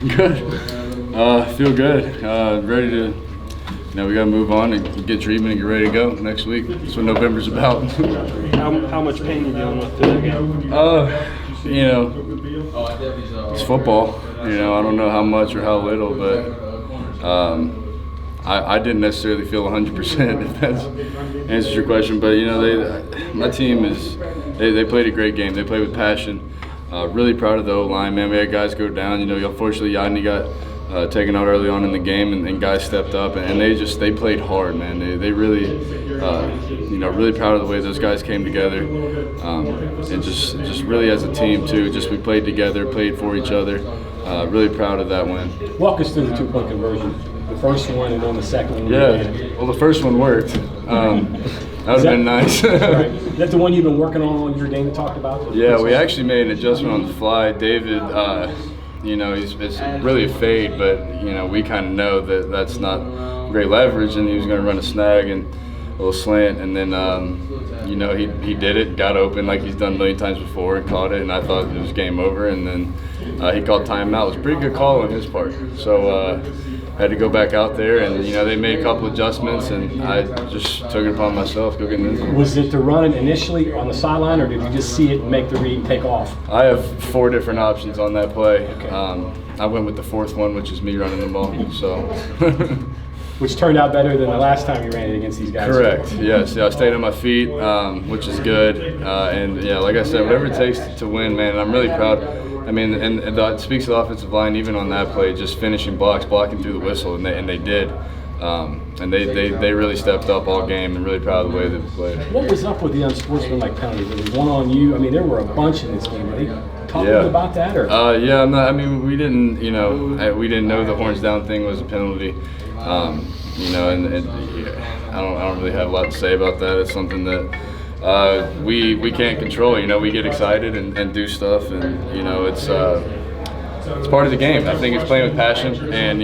Good. Feel good. Ready to. We got to move on and get treatment and get ready to go next week. That's what November's about. How much pain are you dealing with through that game? It's football. I don't know how much or how little, but I didn't necessarily feel 100%. If that answers your question, but my team they played a great game. They played with passion. Really proud of the O-line, man. We had guys go down. Unfortunately, Yadni got taken out early on in the game, and guys stepped up, and they played hard, man. They really, really proud of the way those guys came together, and just really as a team too. Just we played together, played for each other. Really proud of that win. Walk us through the 2-point conversion. The first one and then the second one. Yeah, well, the first one worked. That would have been nice. Right. That's the one you've been working on your game and talked about? Yeah, we actually made an adjustment on the fly. David, it's really a fade, but, we kind of know that that's not great leverage, and he was going to run a snag and a little slant, and then, he did it, got open like he's done a million times before, and caught it, and I thought it was game over, and then he called timeout. It was a pretty good call on his part. So, had to go back out there, and they made a couple adjustments, and I just took it upon myself, go get in there. Was it to run it initially on the sideline, or did you just see it and make the read and take off? I have 4 different options on that play. Okay. I went with the 4th one, which is me running the ball. So. Which turned out better than the last time you ran it against these guys. Correct. Yes. Yeah, I stayed on my feet, which is good. And like I said, whatever it takes to win, man. I'm really proud. And it speaks to the offensive line, even on that play, just finishing blocking through the whistle, and they did. And they really stepped up all game, and really proud of the way they played. What was up with the unsportsmanlike penalties? There was one on you. There were a bunch in this game. Are they talking about that, or? We didn't. We didn't know the horns down thing was a penalty. And I don't really have a lot to say about that. It's something that we can't control. We get excited and do stuff, and it's part of the game. I think it's playing with passion, and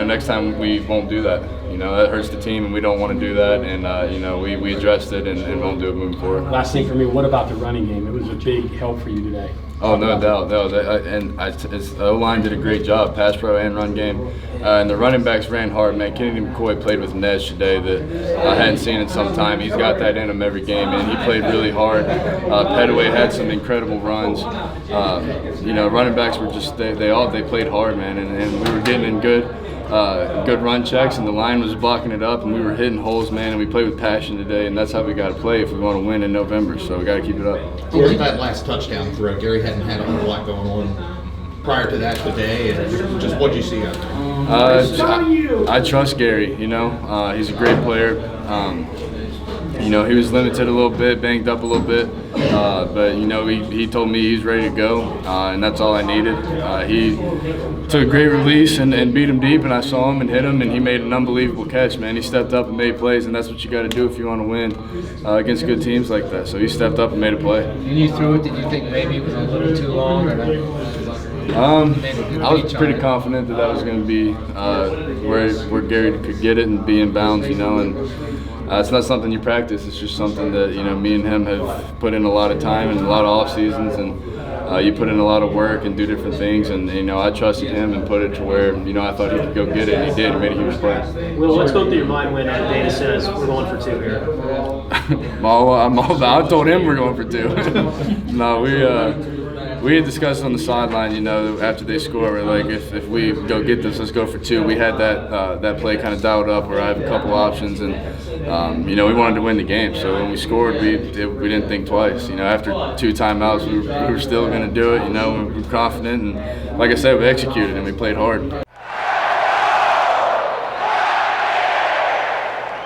next time we won't do that. That hurts the team, and we don't want to do that. And we addressed it and won't do it moving forward. Last thing for me, what about the running game? It was a big help for you today. Oh, no doubt. No, the O-line did a great job, pass pro and run game. And the running backs ran hard, man. Kennedy McCoy played with an edge today that I hadn't seen in some time. He's got that in him every game, and he played really hard. Petaway had some incredible runs. Running backs were just they played hard, man, and we were getting in good run checks, and the line was blocking it up, and we were hitting holes, man, and we played with passion today, and that's how we got to play if we want to win in November, so we got to keep it up. What was that last touchdown throw? Gary hadn't had a whole lot going on prior to that today, and just what did you see out there? I trust Gary, he's a great player. He was limited a little bit, banged up a little bit, but he told me he's ready to go, and that's all I needed. He took a great release and beat him deep, and I saw him and hit him, and he made an unbelievable catch, man. He stepped up and made plays, and that's what you got to do if you want to win against good teams like that. So he stepped up and made a play. When you threw it, did you think maybe it was a little too long? I was pretty confident that was going to be where Gary could get it and be in bounds, and it's not something you practice. It's just something that me and him have put in a lot of time and a lot of off seasons, and you put in a lot of work and do different things. And I trusted him and put it to where I thought he could go get it, and he did. He made a huge play. Will, what's going through your mind when Dana says we're going for 2 here? I told him we're going for 2. No, we had discussed on the sideline, after they score, we're like, if we go get this, let's go for 2. We had that play kind of dialed up where I have a couple options, and we wanted to win the game. So when we scored, we didn't think twice. After 2 timeouts, we were still going to do it. We were confident, and like I said, we executed and we played hard.